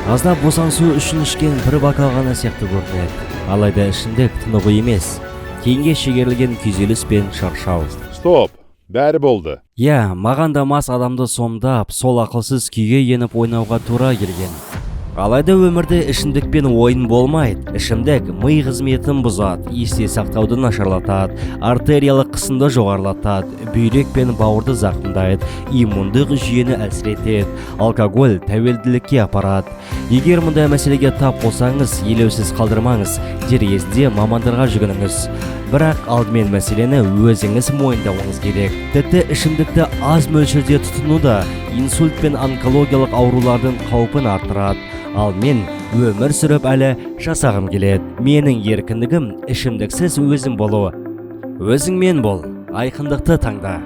Аздап босаңсу үшін ішкен бір бокал ғана сияқты көрінеді. Алайда ішімдік тынығы емес, кейінге шегерілген күйзеліс пен шаршау. Стоп, бәрі болды. Маған да мас адамды сомдап, сол ақылсыз күйге еніп ойнауға тура келген. Алайда өмірде ішімдікпен ойын болмайды. Ішімдік ми қызметін бұзады, есте сақтауды нашарлатады, артериялық қысымды жоғарылатады, бүйрек пен бауырды зақымдайды, иммундық жүйені әлсіретеді, алкоголь тәуелділікке апарады. Егер мұндай мәселеге тап болсаңыз, елеусіз қалдырмаңыз, дер кезінде мамандарға жүгініңіз. Бірақ алдымен мәселені өзіңіз мойындауыңыз керек. Тіпті ішімдікті аз мөлшерде тұтыну да инсульт пен онкологиялық аурулардың қаупін арттырады. Ал мен өмір сүріп әлі жасағым келеді. Менің еркіндігім ішімдіксіз өзім болу. Өзіңмен бол, айқындықты таңда.